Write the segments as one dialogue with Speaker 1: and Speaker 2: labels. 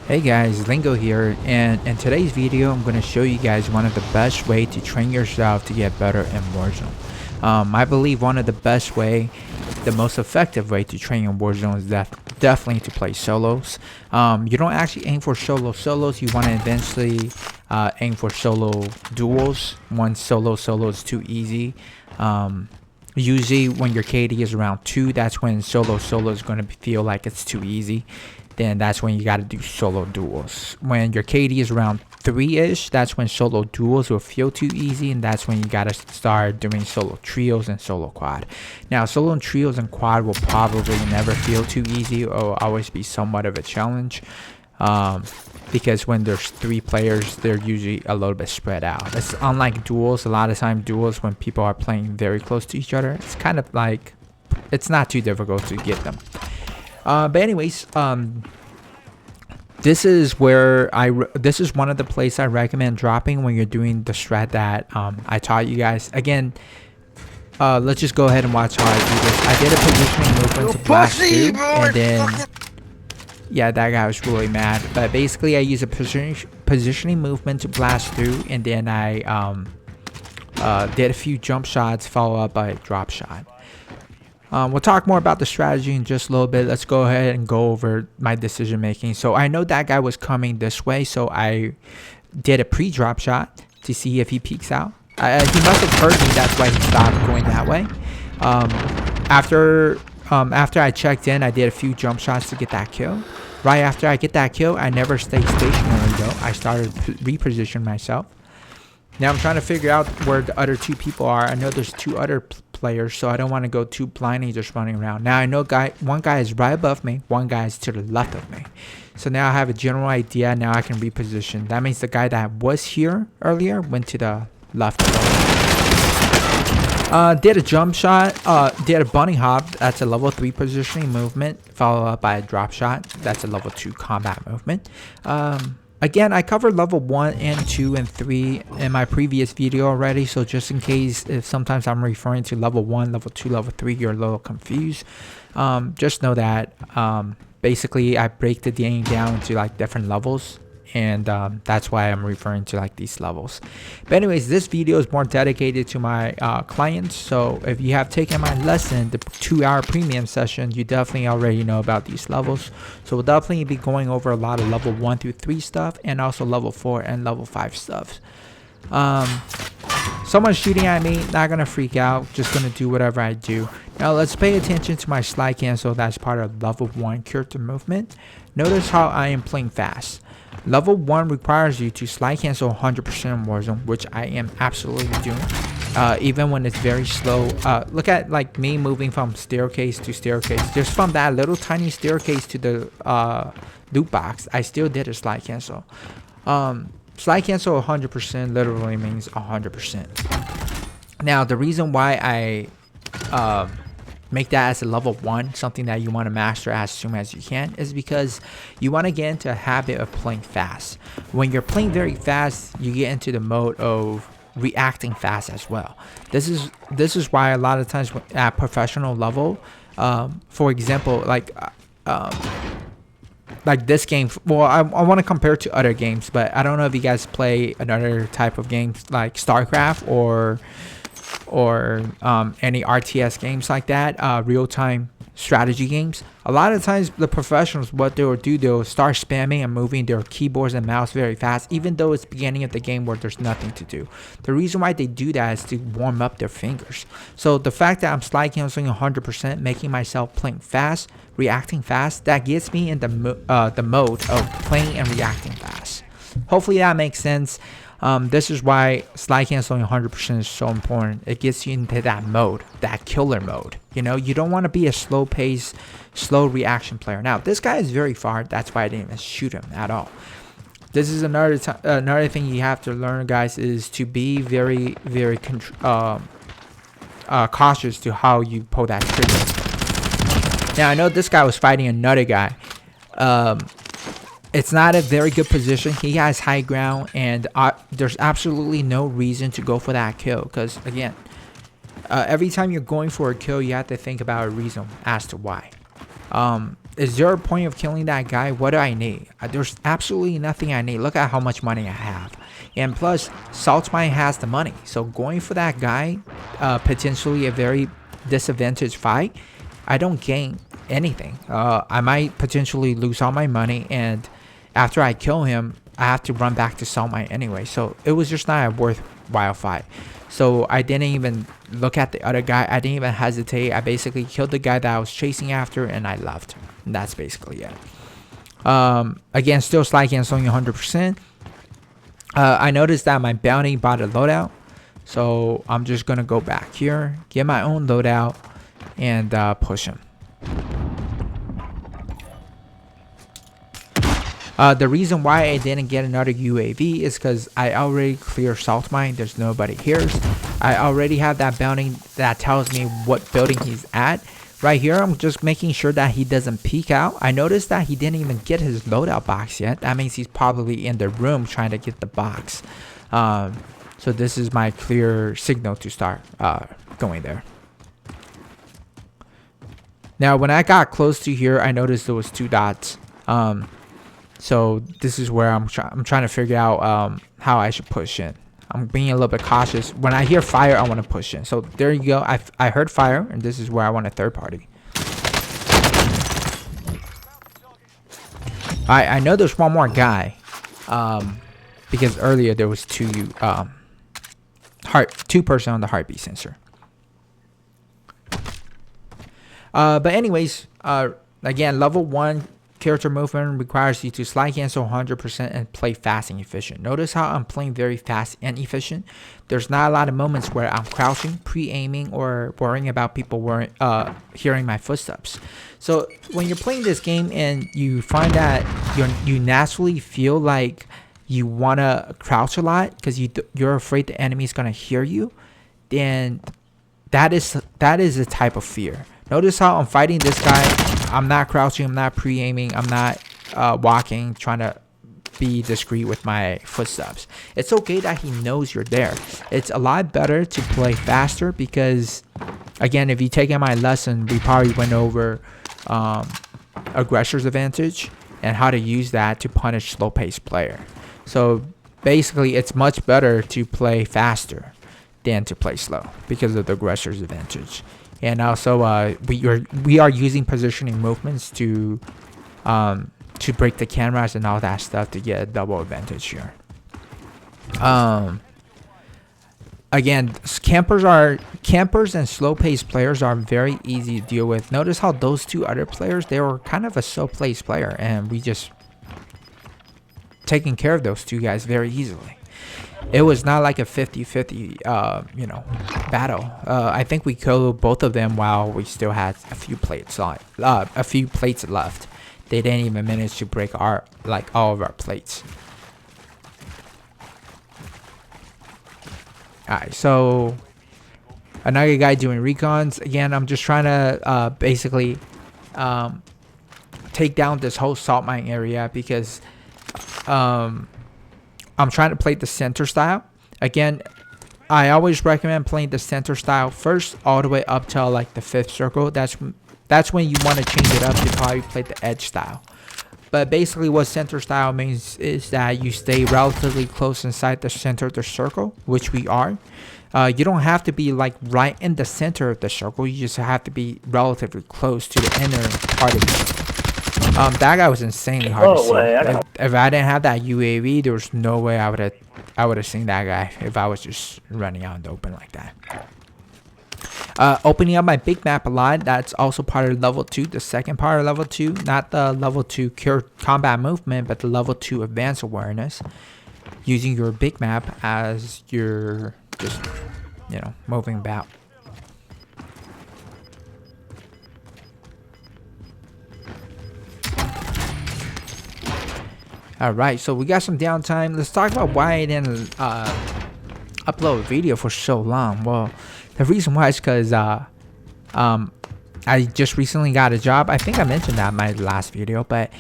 Speaker 1: Hey guys, Lingo here, and in today's video I'm going to show you guys one of the best way to train yourself to get better in Warzone. I believe one of the best way, the most effective way to train in Warzone is definitely to play solos. You don't actually aim for solos, you want to eventually aim for solo duels. Once solo is too easy. Usually when your KD is around 2, that's when solo is going to feel like it's too easy. Then that's when you got to do solo duels. When your KD is around 3-ish, that's when solo duels will feel too easy, and that's when you got to start doing solo trios and solo quad. Now, solo and trios and quad will probably never feel too easy or always be somewhat of a challenge. Because when there's 3 players, they're usually a little bit spread out. It's unlike duels. A lot of time duels, when people are playing very close to each other, it's kind of like, it's not too difficult to get them. But anyways, this is where this is one of the places I recommend dropping when you're doing the strat that I taught you guys. Again, let's just go ahead and watch how I do this. I did a positioning movement to blast through, and then yeah, that guy was really mad. But basically, I use a positioning movement to blast through, and then I did a few jump shots, followed up by a drop shot. We'll talk more about the strategy in just a little bit. Let's go ahead and go over my decision making. So I know that guy was coming this way, so I did a pre-drop shot to see if he peeks out. He must have heard me, that's why he stopped going that way. After I checked in, I did a few jump shots to get that kill. Right after I get that kill, I never stayed stationary though. I started repositioning myself. Now I'm trying to figure out where the other 2 people are. I know there's 2 other players, so I don't want to go too blindly just running around. Now I know one guy is right above me, one guy is to the left of me. So now I have a general idea. Now I can reposition. That means the guy that was here earlier went to the left. Did a jump shot, did a bunny hop, that's a level 3 positioning movement, followed up by a drop shot, that's a level 2 combat movement. Again, I covered level 1 and 2 and 3 in my previous video already, so just in case if sometimes I'm referring to level 1, level 2, level 3, you're a little confused, just know that basically I break the game down into like different levels, and that's why I'm referring to like these levels. But anyways, this video is more dedicated to my clients, so if you have taken my lesson, the 2-hour premium session, you definitely already know about these levels. So we'll definitely be going over a lot of level 1 through 3 stuff, and also level 4 and level 5 stuff. Someone's shooting at me, not gonna freak out, just gonna do whatever I do. Now let's pay attention to my slide cancel. That's part of level 1 character movement. Notice how I am playing fast. Level 1 requires you to slide cancel 100% in Warzone, which I am absolutely doing, even when it's very slow. Look at like me moving from staircase to staircase. Just from that little tiny staircase to the loot box, I still did a slide cancel. Slide cancel 100% literally means 100%. Now the reason why I make that as a level 1, something that you want to master as soon as you can, is because you want to get into a habit of playing fast. When you're playing very fast, you get into the mode of reacting fast as well. This is why a lot of times at professional level, for example, like this game, well, I want to compare it to other games, but I don't know if you guys play another type of games like StarCraft or any RTS games like that, real-time strategy games. A lot of times the professionals, what they will do, they'll start spamming and moving their keyboards and mouse very fast, even though it's beginning of the game where there's nothing to do. The reason why they do that is to warm up their fingers. So the fact that I'm slide canceling 100%, making myself playing fast, reacting fast, that gets me in the mode of playing and reacting fast. Hopefully that makes sense. This is why slide canceling 100% is so important. It gets you into that mode, that killer mode. You know, you don't want to be a slow pace, slow reaction player. Now, this guy is very far. That's why I didn't even shoot him at all. This is another thing you have to learn, guys, is to be very, very cautious to how you pull that trigger. Now, I know this guy was fighting another guy. It's not a very good position. He has high ground, and there's absolutely no reason to go for that kill. Because, again, every time you're going for a kill, you have to think about a reason as to why. is there a point of killing that guy? What do I need? There's absolutely nothing I need. Look at how much money I have. And plus, Salt Mine has the money. So going for that guy, potentially a very disadvantaged fight, I don't gain anything. I might potentially lose all my money, and after I kill him, I have to run back to Salt Mine anyway. So it was just not a worthwhile fight. So I didn't even look at the other guy. I didn't even hesitate. I basically killed the guy that I was chasing after, and I left. And that's basically it. Again, still slide canceling 100%. I noticed that my bounty bought a loadout. So I'm just going to go back here, get my own loadout, and push him. The reason why I didn't get another UAV is because I already cleared Salt Mine. There's nobody here. I already have that bounty that tells me what building he's at. Right here, I'm just making sure that he doesn't peek out. I noticed that he didn't even get his loadout box yet. That means he's probably in the room trying to get the box. So this is my clear signal to start going there. Now, when I got close to here, I noticed there was 2 dots. So this is where I'm trying to figure out how I should push in. I'm being a little bit cautious. When I hear fire, I want to push in. So there you go. I heard fire, and this is where I want a third party. I know there's one more guy, because earlier there was 2 person on the heartbeat sensor. But anyways, again, level 1 character movement requires you to slide cancel 100% and play fast and efficient. Notice how I'm playing very fast and efficient. There's not a lot of moments where I'm crouching, pre-aiming, or worrying about people hearing my footsteps. So when you're playing this game and you find that you naturally feel like you want to crouch a lot because you're afraid the enemy is going to hear you, then that is a type of fear. Notice how I'm fighting this guy. I'm not crouching. I'm not pre-aiming. I'm not walking, trying to be discreet with my footsteps. It's okay that he knows you're there. It's a lot better to play faster because, again, if you take in my lesson, we probably went over aggressor's advantage and how to use that to punish slow-paced player. So basically, it's much better to play faster than to play slow because of the aggressor's advantage. And also, we are using positioning movements to break the cameras and all that stuff to get a double advantage here. Again, campers and slow-paced players are very easy to deal with. Notice how those 2 other players, they were kind of a slow-paced player, and we just taking care of those 2 guys very easily. It was not like a 50-50, battle. I think we killed both of them while we still had a few plates left. They didn't even manage to break all of our plates. Alright, so another guy doing recons. Again, I'm just trying to basically take down this whole salt mine area because I'm trying to play the center style. Again, I always recommend playing the center style first all the way up till like the 5th circle. That's when you want to change it up to probably play the edge style. But basically what center style means is that you stay relatively close inside the center of the circle, which we are. You don't have to be like right in the center of the circle. You just have to be relatively close to the inner part of it. That guy was insanely hard to see. If I didn't have that UAV, there was no way I would have seen that guy if I was just running out in the open like that. Opening up my big map a lot, that's also part of level 2. The second part of level 2, not the level 2 combat movement, but the level 2 advanced awareness. Using your big map as you're just, moving about. Alright, so we got some downtime. Let's talk about why I didn't upload a video for so long. Well, the reason why is because I just recently got a job. I think I mentioned that in my last video, but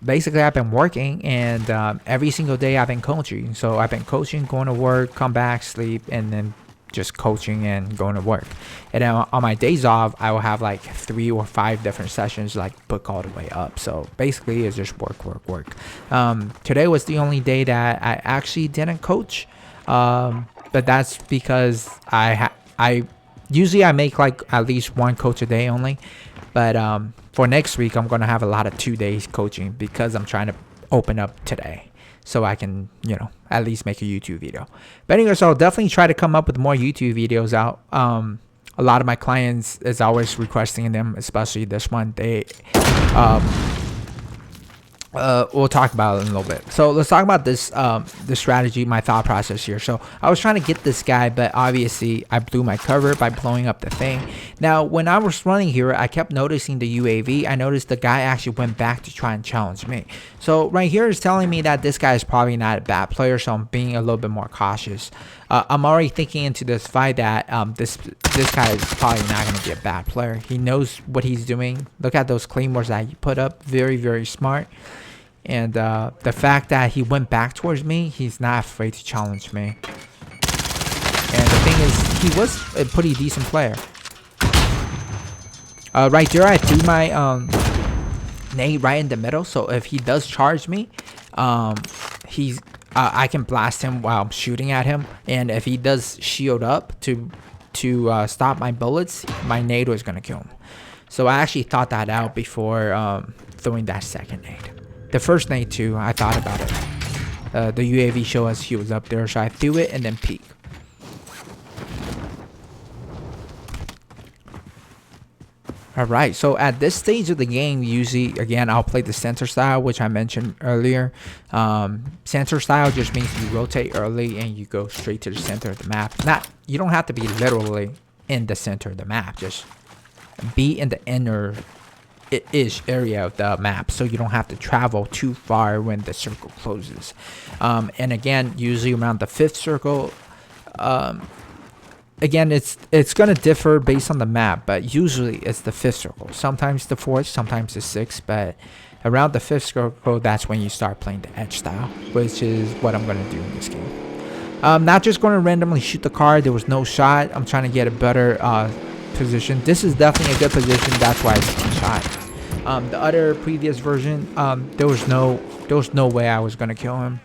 Speaker 1: basically I've been working and every single day I've been coaching. So I've been coaching, going to work, come back, sleep, and then just coaching and going to work. And then on my days off, I will have like 3 or 5 different sessions, like book all the way up. So basically it's just work. Today was the only day that I actually didn't coach, but that's because I usually I make like at least 1 coach a day only. But for next week, I'm gonna have a lot of 2 days coaching because I'm trying to open up today, so I can, you know, at least make a YouTube video. But anyways, I'll definitely try to come up with more YouTube videos out. A lot of my clients is always requesting them, especially this one. We'll talk about it in a little bit. So let's talk about this the strategy, my thought process here. So I was trying to get this guy, but obviously I blew my cover by blowing up the thing. Now when I was running here, I kept noticing the UAV. I noticed the guy actually went back to try and challenge me. So right here is telling me that this guy is probably not a bad player, so I'm being a little bit more cautious. I'm already thinking into this fight that this guy is probably not going to be a bad player. He knows what he's doing. Look at those claymores that he put up. Very smart. And the fact that he went back towards me, he's not afraid to challenge me. And the thing is, he was a pretty decent player. Right there, I threw my nade right in the middle. So if he does charge me, I can blast him while I'm shooting at him. And if he does shield up to stop my bullets, my nade was gonna kill him. So I actually thought that out before throwing that second nade. The first nade too, I thought about it. The UAV showed us he was up there, so I threw it and then peeked. Alright, so at this stage of the game, usually, again, I'll play the center style, which I mentioned earlier. Center style just means you rotate early and you go straight to the center of the map. You don't have to be literally in the center of the map, just be in the inner ish area of the map, so you don't have to travel too far when the circle closes. And again, usually around the 5th circle, again, it's gonna differ based on the map, but usually it's the 5th circle, sometimes the 4th, sometimes the 6th, but around the 5th circle, that's when you start playing the edge style, which is what I'm gonna do in this game. I'm not just gonna randomly shoot the car. There was no shot. I'm trying to get a better position. This is definitely a good position, that's why it's one shot. The other previous version, there was no way I was gonna kill him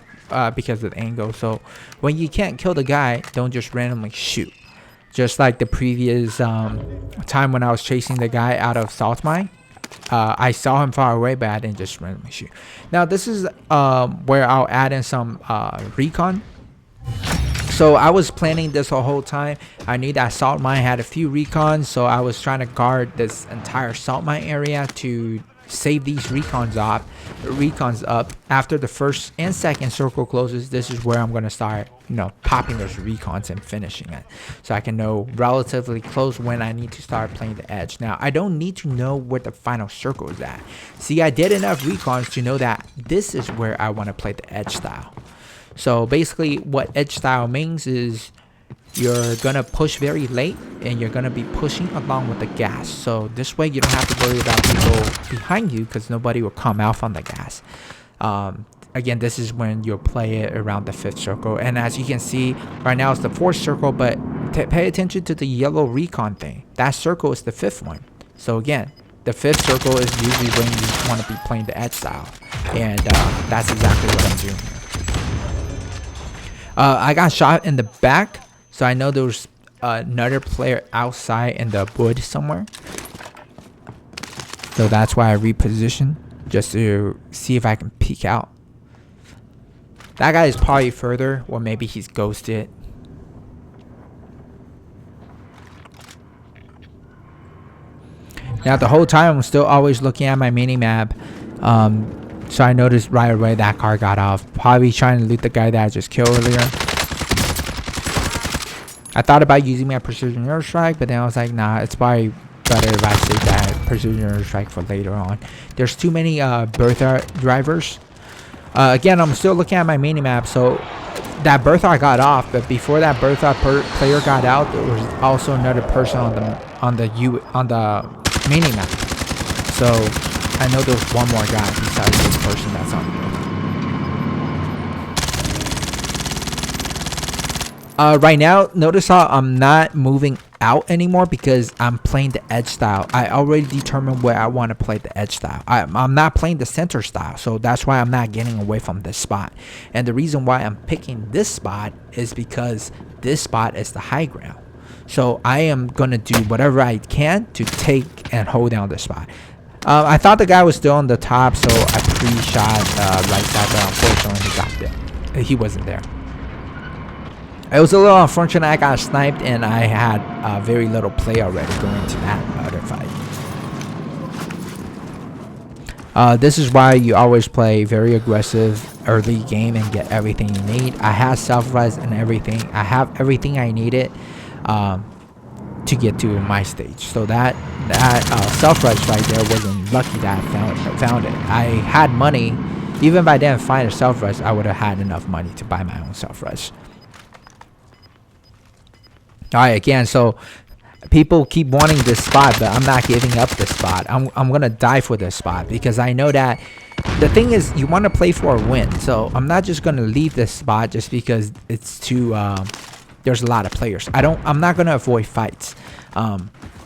Speaker 1: because of the angle. So when you can't kill the guy, don't just randomly shoot. Just like the previous time when I was chasing the guy out of salt mine, I saw him far away, but I didn't just randomly shoot. Now this is where I'll add in some recon. So I was planning this the whole time. I knew that salt mine had a few recons, so I was trying to guard this entire salt mine area to save these recons up. After the 1st and 2nd circle closes, this is where I'm going to start, you know, popping those recons and finishing it, so I can know relatively close when I need to start playing the edge. Now I don't need to know where the final circle is at. See, I did enough recons to know that this is where I want to play the edge style. So basically what edge style means is you're gonna push very late and you're gonna be pushing along with the gas. So this way you don't have to worry about people behind you because nobody will come out from the gas. Again, this is when you'll play it around the 5th circle. And as you can see, right now it's the 4th circle, but pay attention to the yellow recon thing. That circle is the 5th one. So again, the 5th circle is usually when you want to be playing the edge style. And that's exactly what I'm doing here. I got shot in the back, so I know there was another player outside in the wood somewhere. So that's why I repositioned, just to see if I can peek out. That guy is probably further, or maybe he's ghosted. Now the whole time I'm still always looking at my mini-map. So I noticed right away that car got off. Probably trying to loot the guy that I just killed earlier. I thought about using my precision airstrike, but then I was like, nah, it's probably better if I save that precision airstrike for later on. There's too many Bertha drivers. Again, I'm still looking at my mini-map, so that Bertha got off, but before that Bertha player got out, there was also another person on the mini-map. So I know there was one more guy besides this person that's on the Right now, notice how I'm not moving out anymore because I'm playing the edge style. I already determined where I want to play the edge style. I'm not playing the center style, so that's why I'm not getting away from this spot. And the reason why I'm picking this spot is because this spot is the high ground. So I am going to do whatever I can to take and hold down the spot. I thought the guy was still on the top, so I pre-shot right side, but unfortunately he got there. He wasn't there. It was a little unfortunate. I got sniped and I had very little play already going to that other fight. This is why you always play very aggressive early game and get everything you need. I have self-res and everything. I have everything I needed to get to my stage. So that self-res right there wasn't lucky that I found it. I had money. Even if I didn't find a self-res, I would have had enough money to buy my own self-res. Alright, again, so people keep wanting this spot, but I'm not giving up this spot. I'm gonna die for this spot because I know that the thing is you want to play for a win. So I'm not just gonna leave this spot just because it's too there's a lot of players. I'm not gonna avoid fights.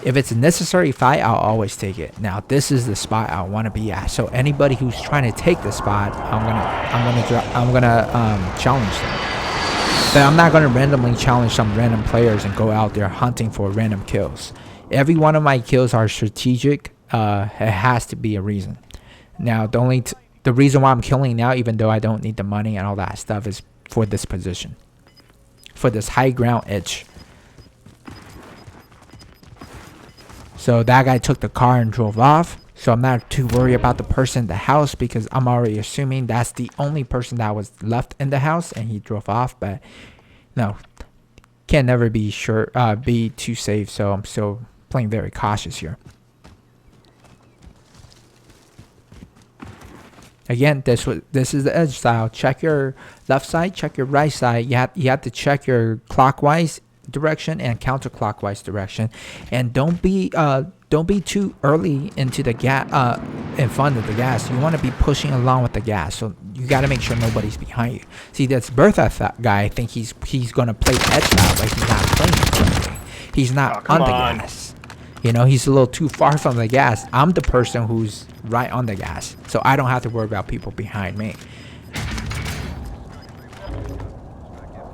Speaker 1: If it's a necessary fight, I'll always take it. Now this is the spot I want to be at. So anybody who's trying to take the spot, I'm gonna challenge them. But I'm not going to randomly challenge some random players and go out there hunting for random kills. Every one of my kills are strategic. It has to be a reason. Now, the reason why I'm killing now, even though I don't need the money and all that stuff, is for this position. For this high ground edge. So that guy took the car and drove off. So I'm not too worried about the person in the house because I'm already assuming that's the only person that was left in the house and he drove off. But no, can never be sure, be too safe. So I'm still playing very cautious here. Again, this is the edge style. Check your left side, check your right side. You have to check your clockwise direction and counterclockwise direction, and don't be too early into the gas in front of the gas. You want to be pushing along with the gas, so you got to make sure nobody's behind you. See, this Bertha guy, I think he's gonna play the edge style, but he's not playing it correctly. He's not on the gas. You know, he's a little too far from the gas. I'm the person who's right on the gas, so I don't have to worry about people behind me.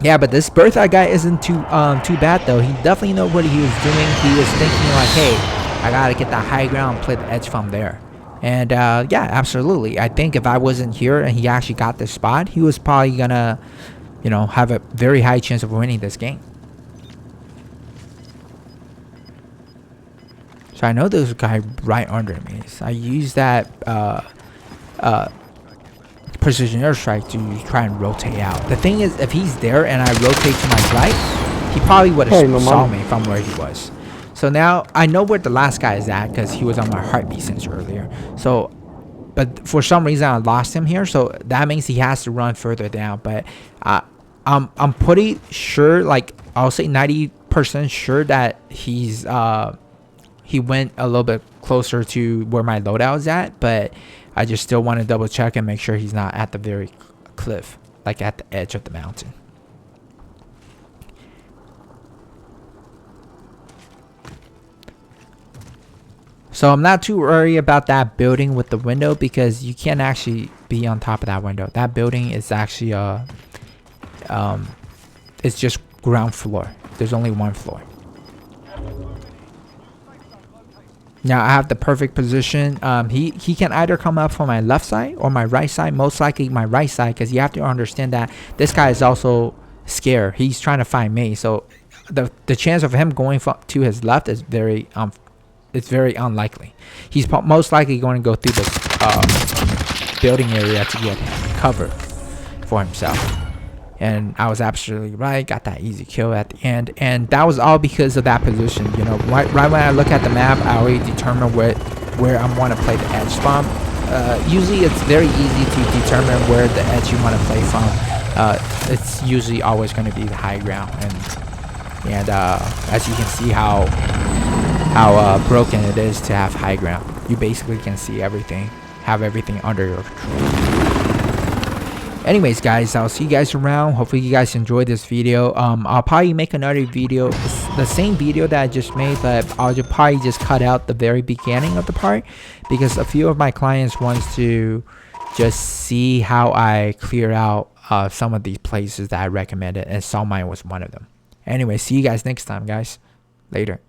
Speaker 1: Yeah, but this Bertha guy isn't too bad though. He definitely know what he was doing. He was thinking like, hey, I gotta get the high ground and play the edge from there. And yeah, absolutely. I think if I wasn't here and he actually got this spot, he was probably gonna, you know, have a very high chance of winning this game. So I know there's a guy right under me. So I use that precision airstrike to try and rotate out. The thing is, if he's there and I rotate to my right, he probably would have saw me from where he was. So now I know where the last guy is at because he was on my heartbeat sensor earlier. So, but for some reason I lost him here. So that means he has to run further down. But I'm pretty sure, like I'll say 90% sure that he went a little bit closer to where my loadout is at, but I just still want to double check and make sure he's not at the very cliff, like at the edge of the mountain. So I'm not too worried about that building with the window because you can't actually be on top of that window. That building is actually it's just ground floor. There's only one floor. Now I have the perfect position. He can either come up from my left side or my right side. Most likely my right side, because you have to understand that this guy is also scared. He's trying to find me. So the chance of him going to his left is very unlikely. He's most likely going to go through this building area to get cover for himself. And I was absolutely right. Got that easy kill at the end, and that was all because of that position. You know, right when I look at the map, I already determine where I want to play the edge from. Usually, it's very easy to determine where the edge you want to play from. It's usually always going to be the high ground, and as you can see how broken it is to have high ground. You basically can see everything, have everything under your control. Anyways, guys, I'll see you guys around. Hopefully you guys enjoyed this video. I'll probably make another video, the same video that I just made, but I'll just probably just cut out the very beginning of the part, because a few of my clients wants to just see how I clear out some of these places that I recommended, and Salt Mine was one of them. Anyway, see you guys next time, guys. Later.